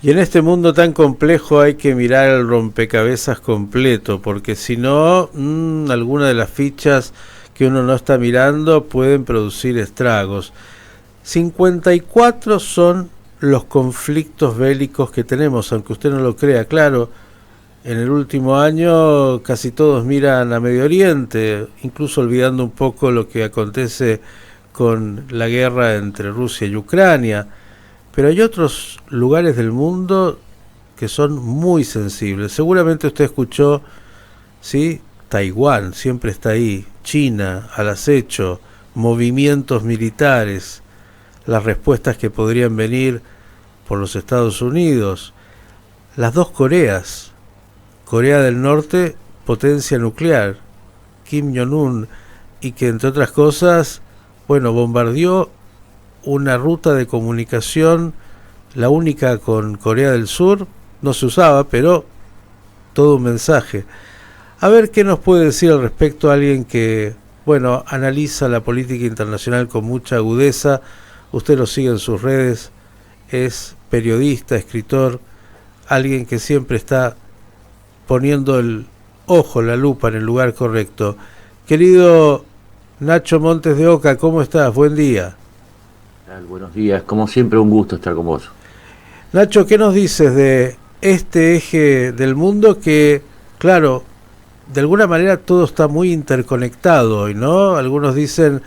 Y en este mundo tan complejo hay que mirar el rompecabezas completo, porque si no, alguna de las fichas que uno no está mirando pueden producir estragos. 54 son los conflictos bélicos que tenemos, aunque usted no lo crea. Claro, en el último año casi todos miran a Medio Oriente, incluso olvidando un poco lo que acontece con la guerra entre Rusia y Ucrania. Pero hay otros lugares del mundo que son muy sensibles. Seguramente usted escuchó, ¿sí? Taiwán siempre está ahí, China al acecho, movimientos militares, las respuestas que podrían venir por los Estados Unidos, las dos Coreas, Corea del Norte, potencia nuclear, Kim Jong-un, y que entre otras cosas, bueno, bombardeó una ruta de comunicación, la única con Corea del Sur, no se usaba, pero todo un mensaje. A ver qué nos puede decir al respecto alguien que, bueno, analiza la política internacional con mucha agudeza. Usted lo sigue en sus redes, es periodista, escritor, alguien que siempre está poniendo el ojo, la lupa en el lugar correcto. Querido Nacho Montes de Oca, ¿cómo estás? Buen día. Buenos días, como siempre un gusto estar con vos. Nacho, ¿qué nos dices de este eje del mundo que, claro, de alguna manera todo está muy interconectado hoy, ¿no? Algunos dicen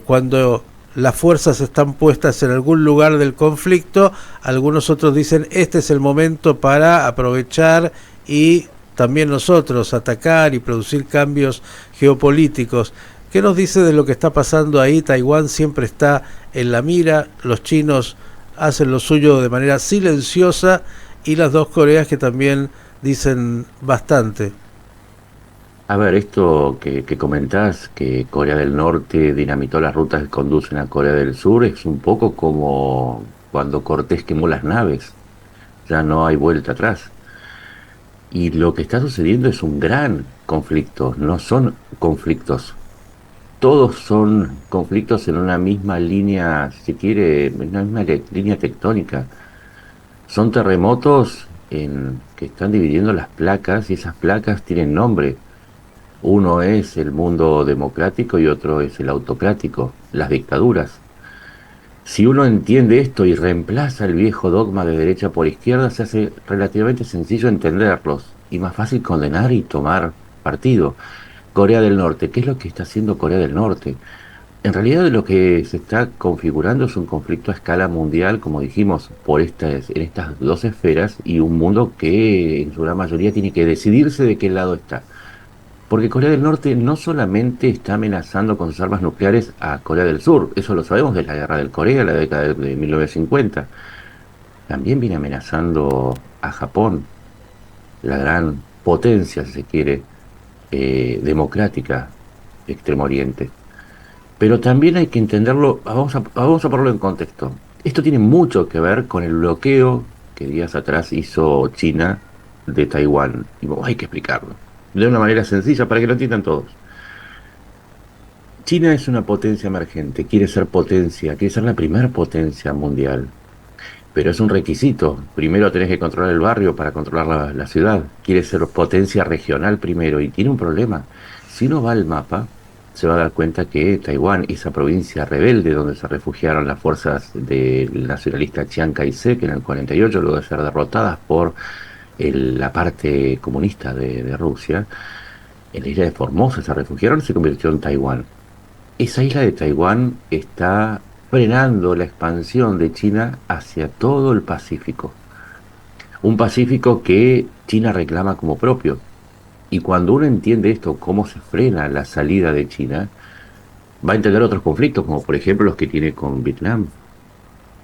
cuando las fuerzas están puestas en algún lugar del conflicto, algunos otros dicen este es el momento para aprovechar y también nosotros atacar y producir cambios geopolíticos. ¿Qué nos dice de lo que está pasando ahí? Taiwán siempre está en la mira, los chinos hacen lo suyo de manera silenciosa y las dos Coreas que también dicen bastante. A ver, esto que comentás, que Corea del Norte dinamitó las rutas que conducen a Corea del Sur, es un poco como cuando Cortés quemó las naves, ya no hay vuelta atrás. Y lo que está sucediendo es un gran conflicto, no son conflictos. Todos son conflictos en una misma línea, si se quiere, en una misma línea tectónica. Son terremotos que están dividiendo las placas y esas placas tienen nombre. Uno es el mundo democrático y otro es el autocrático, las dictaduras. Si uno entiende esto y reemplaza el viejo dogma de derecha por izquierda, se hace relativamente sencillo entenderlos y más fácil condenar y tomar partido. Corea del Norte, ¿qué es lo que está haciendo Corea del Norte? En realidad lo que se está configurando es un conflicto a escala mundial, como dijimos, en estas dos esferas y un mundo que en su gran mayoría tiene que decidirse de qué lado está. Porque Corea del Norte no solamente está amenazando con sus armas nucleares a Corea del Sur, eso lo sabemos de la guerra del Corea, la década de 1950, también viene amenazando a Japón, la gran potencia, si se quiere, democrática de Extremo Oriente. Pero también hay que entenderlo, vamos a ponerlo en contexto. Esto tiene mucho que ver con el bloqueo que días atrás hizo China de Taiwán. Y hay que explicarlo de una manera sencilla para que lo entiendan todos. China es una potencia emergente, quiere ser potencia, quiere ser la primera potencia mundial. Pero es un requisito. Primero tenés que controlar el barrio para controlar la ciudad. Quiere ser potencia regional primero y tiene un problema. Si uno va al mapa, se va a dar cuenta que Taiwán, esa provincia rebelde donde se refugiaron las fuerzas del nacionalista Chiang Kai-shek en el 48, luego de ser derrotadas por la parte comunista de Rusia, en la isla de Formosa se refugiaron y se convirtió en Taiwán. Esa isla de Taiwán está frenando la expansión de China hacia todo el Pacífico. Un Pacífico que China reclama como propio. Y cuando uno entiende esto, cómo se frena la salida de China, va a entender otros conflictos, como por ejemplo los que tiene con Vietnam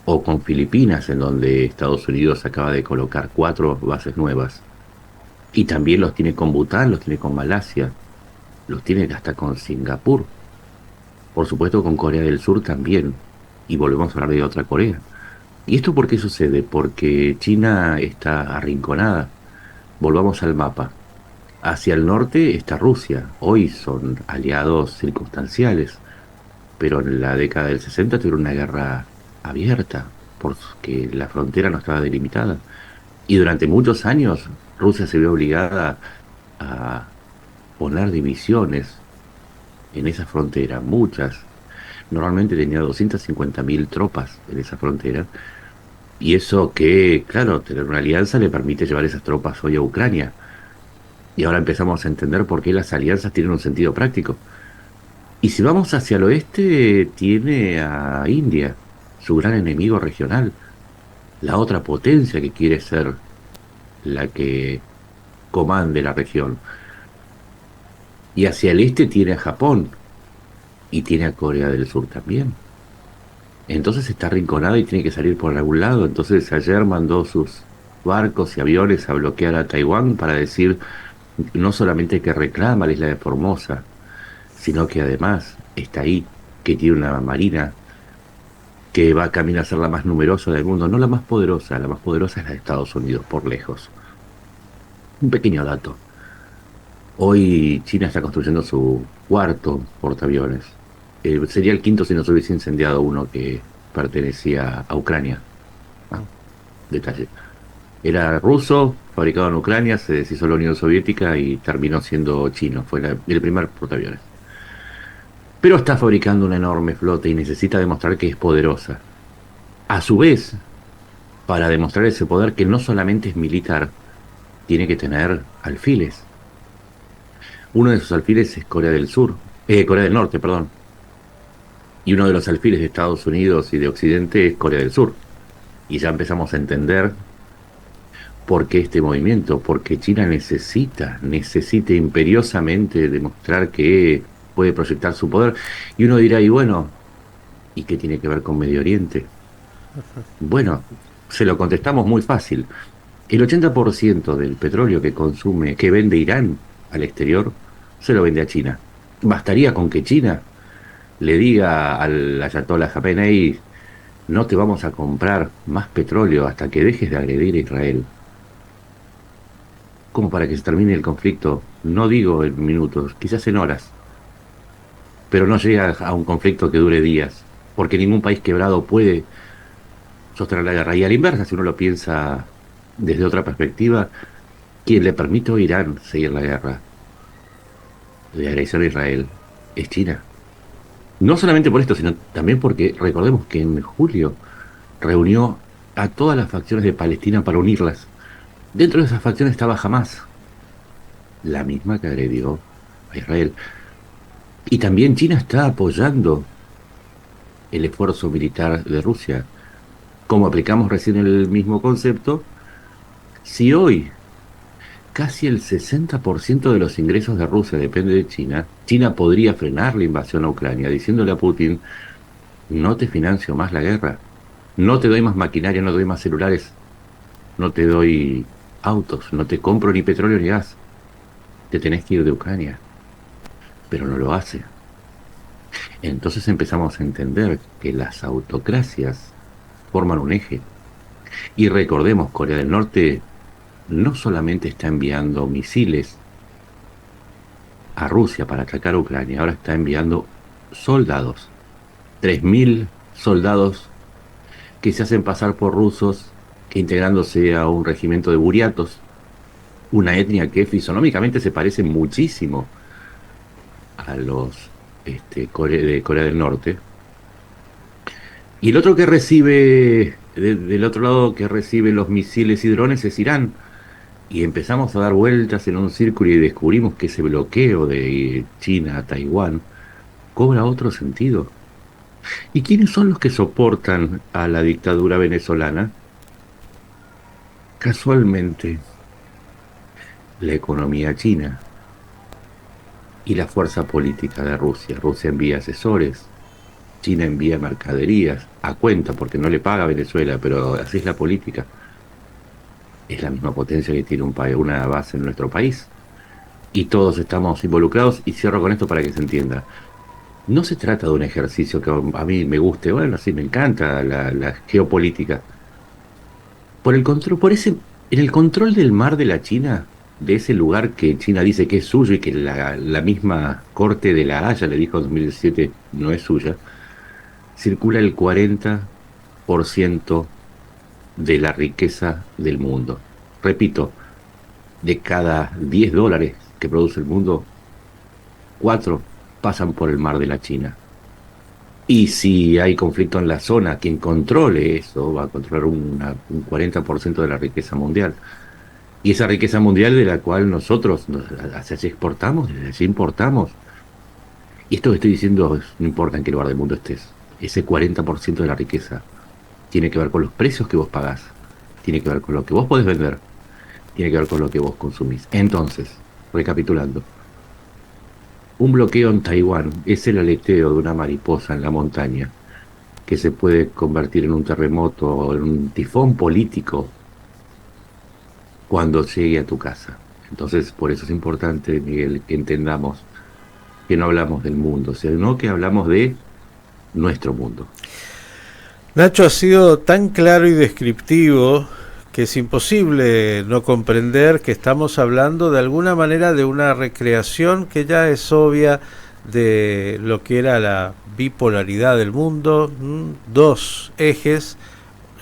o con Filipinas, en donde Estados Unidos acaba de colocar 4 bases nuevas. Y también los tiene con Bután, los tiene con Malasia, los tiene hasta con Singapur. Por supuesto con Corea del Sur también. Y volvemos a hablar de otra Corea. ¿Y esto por qué sucede? Porque China está arrinconada. Volvamos al mapa. Hacia el norte está Rusia. Hoy son aliados circunstanciales. pero en la década del 60 tuvieron una guerra abierta, porque la frontera no estaba delimitada. Y durante muchos años Rusia se vio obligada a poner divisiones en esa frontera, muchas. Normalmente tenía 250.000 tropas en esa frontera. Y eso que, claro, tener una alianza le permite llevar esas tropas hoy a Ucrania. Y ahora empezamos a entender por qué las alianzas tienen un sentido práctico. Y si vamos hacia el oeste, tiene a India, su gran enemigo regional, la otra potencia que quiere ser la que comande la región. Y hacia el este tiene a Japón y tiene a Corea del Sur también. Entonces está arrinconado y tiene que salir por algún lado. Entonces ayer mandó sus barcos y aviones a bloquear a Taiwán para decir no solamente que reclama la isla de Formosa, sino que además está ahí, que tiene una marina que va a camino a ser la más numerosa del mundo, no la más poderosa es la de Estados Unidos, por lejos. Un pequeño dato. Hoy China está construyendo su cuarto portaaviones. Sería el quinto si no se hubiese incendiado uno que pertenecía a Ucrania. Ah, detalle. Era ruso, fabricado en Ucrania, se deshizo la Unión Soviética y terminó siendo chino. Fue el primer portaaviones. Pero está fabricando una enorme flota y necesita demostrar que es poderosa. A su vez, para demostrar ese poder que no solamente es militar, tiene que tener alfiles. Uno de esos alfiles es Corea del Sur, Corea del Norte, perdón. Y uno de los alfiles de Estados Unidos y de Occidente es Corea del Sur. Y ya empezamos a entender por qué este movimiento, porque China necesita imperiosamente demostrar que puede proyectar su poder. Y uno dirá, y bueno, ¿y qué tiene que ver con Medio Oriente? Bueno, se lo contestamos muy fácil. El 80% del petróleo que vende Irán al exterior, se lo vende a China. Bastaría con que China le diga al ayatollah Khamenei, no te vamos a comprar más petróleo hasta que dejes de agredir a Israel. Como para que se termine el conflicto, no digo en minutos, quizás en horas, pero no llega a un conflicto que dure días, porque ningún país quebrado puede sostener la guerra. Y a la inversa, si uno lo piensa desde otra perspectiva, quien le permite a Irán seguir la guerra de agresión a Israel es China. No solamente por esto, sino también porque recordemos que en julio reunió a todas las facciones de Palestina para unirlas. Dentro de esas facciones estaba Hamás, la misma que agredió a Israel. Y también China está apoyando el esfuerzo militar de Rusia. Como aplicamos recién el mismo concepto, si hoy casi el 60% de los ingresos de Rusia depende de China, China podría frenar la invasión a Ucrania diciéndole a Putin, no te financio más la guerra, no te doy más maquinaria, no te doy más celulares, no te doy autos, no te compro ni petróleo ni gas, te tenés que ir de Ucrania, pero no lo hace. Entonces empezamos a entender que las autocracias forman un eje. Y recordemos, Corea del Norte no solamente está enviando misiles a Rusia para atacar a Ucrania, ahora está enviando soldados, 3.000 soldados que se hacen pasar por rusos, que integrándose a un regimiento de buriatos, una etnia que fisonómicamente se parece muchísimo a los de Corea del Norte. Y el otro que recibe, del otro lado que recibe los misiles y drones es Irán. Y empezamos a dar vueltas en un círculo y descubrimos que ese bloqueo de China a Taiwán cobra otro sentido. ¿Y quiénes son los que soportan a la dictadura venezolana? Casualmente, la economía china y la fuerza política de Rusia. Rusia envía asesores, China envía mercaderías a cuenta porque no le paga a Venezuela, pero así es la política. Es la misma potencia que tiene una base en nuestro país. Y todos estamos involucrados, y cierro con esto para que se entienda. No se trata de un ejercicio que a mí me guste, bueno, sí, me encanta la geopolítica. Por el control, en el control del mar de la China, de ese lugar que China dice que es suyo y que la misma Corte de La Haya le dijo en 2017 no es suya, circula el 40% de la riqueza del mundo. Repito, de cada $10 que produce el mundo, 4 pasan por el mar de la China. Y si hay conflicto en la zona, quien controle eso va a controlar un 40% de la riqueza mundial. Y esa riqueza mundial de la cual nosotros hacia allí exportamos, desde allí importamos. Y esto que estoy diciendo, no importa en qué lugar del mundo estés, ese 40% de la riqueza tiene que ver con los precios que vos pagás, tiene que ver con lo que vos podés vender, tiene que ver con lo que vos consumís. Entonces, recapitulando, un bloqueo en Taiwán es el aleteo de una mariposa en la montaña que se puede convertir en un terremoto o en un tifón político cuando llegue a tu casa. Entonces, por eso es importante, Miguel, que entendamos que no hablamos del mundo, sino que hablamos de nuestro mundo. Nacho, ha sido tan claro y descriptivo que es imposible no comprender que estamos hablando de alguna manera de una recreación que ya es obvia de lo que era la bipolaridad del mundo, dos ejes.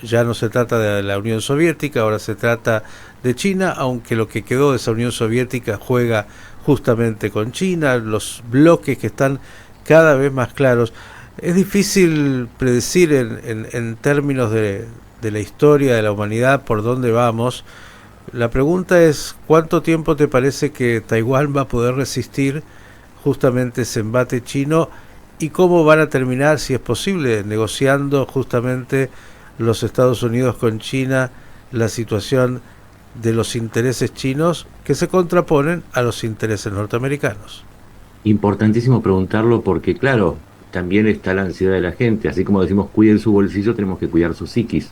Ya no se trata de la Unión Soviética, ahora se trata de China, aunque lo que quedó de esa Unión Soviética juega justamente con China, los bloques que están cada vez más claros. Es difícil predecir en términos de la historia de la humanidad por dónde vamos. La pregunta es, ¿cuánto tiempo te parece que Taiwán va a poder resistir justamente ese embate chino? ¿Y cómo van a terminar, si es posible, negociando justamente los Estados Unidos con China la situación de los intereses chinos que se contraponen a los intereses norteamericanos? Importantísimo preguntarlo porque, claro, también está la ansiedad de la gente. Así como decimos cuiden su bolsillo, tenemos que cuidar su psiquis.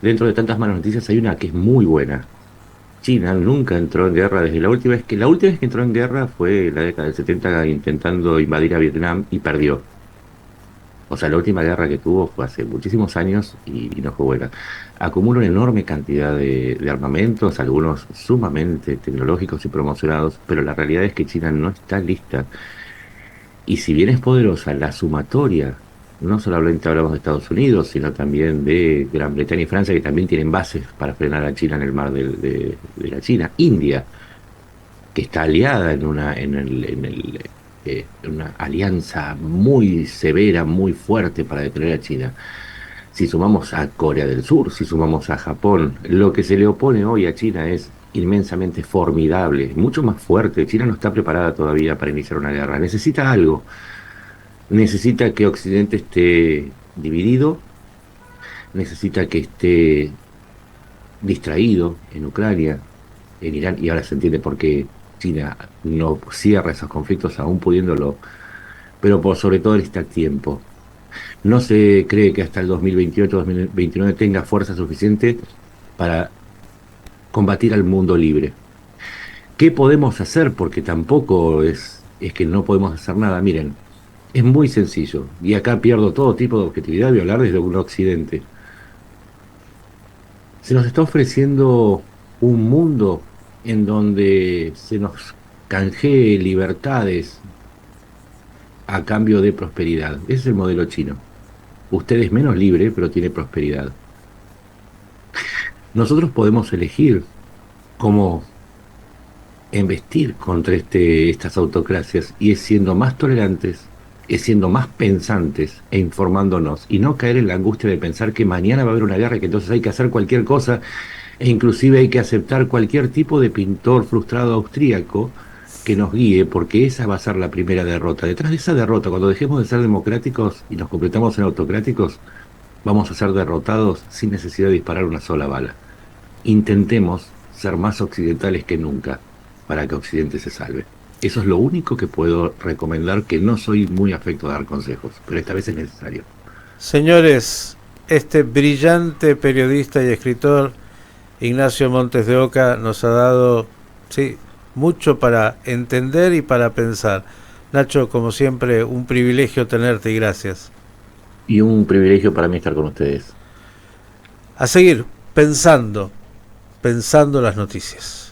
Dentro de tantas malas noticias hay una que es muy buena. China nunca entró en guerra desde la última vez que entró en guerra fue en la década del 70 intentando invadir a Vietnam y perdió. O sea, la última guerra que tuvo fue hace muchísimos años y no fue buena. Acumula una enorme cantidad de armamentos, algunos sumamente tecnológicos y promocionados, pero la realidad es que China no está lista. Y si bien es poderosa, la sumatoria, no solamente hablamos de Estados Unidos, sino también de Gran Bretaña y Francia, que también tienen bases para frenar a China en el mar de la China. India, que está aliada en una alianza muy severa, muy fuerte para detener a China. Si sumamos a Corea del Sur, si sumamos a Japón, lo que se le opone hoy a China es inmensamente formidable, mucho más fuerte. China no está preparada todavía para iniciar una guerra. Necesita algo. Necesita que Occidente esté dividido, necesita que esté distraído en Ucrania, en Irán, y ahora se entiende por qué China no cierra esos conflictos aún pudiéndolo, pero por sobre todo necesita tiempo. No se cree que hasta el 2028-2029 tenga fuerza suficiente para combatir al mundo libre. ¿Qué podemos hacer? Porque tampoco es que no podemos hacer nada. Miren, es muy sencillo, y acá pierdo todo tipo de objetividad, voy a hablar desde un occidente. Se nos está ofreciendo un mundo en donde se nos canjee libertades a cambio de prosperidad. Ese es el modelo chino. Usted es menos libre, pero tiene prosperidad. Nosotros podemos elegir cómo embestir contra estas autocracias y es siendo más tolerantes, es siendo más pensantes e informándonos y no caer en la angustia de pensar que mañana va a haber una guerra y que entonces hay que hacer cualquier cosa e inclusive hay que aceptar cualquier tipo de pintor frustrado austríaco que nos guíe, porque esa va a ser la primera derrota. Detrás de esa derrota, cuando dejemos de ser democráticos y nos completamos en autocráticos, vamos a ser derrotados sin necesidad de disparar una sola bala. Intentemos ser más occidentales que nunca para que Occidente se salve. Eso es lo único que puedo recomendar, que no soy muy afecto a dar consejos, pero esta vez es necesario. Señores, este brillante periodista y escritor Ignacio Montes de Oca nos ha dado, sí, mucho para entender y para pensar. Nacho, como siempre, un privilegio tenerte y gracias. Y un privilegio para mí estar con ustedes. A seguir pensando las noticias.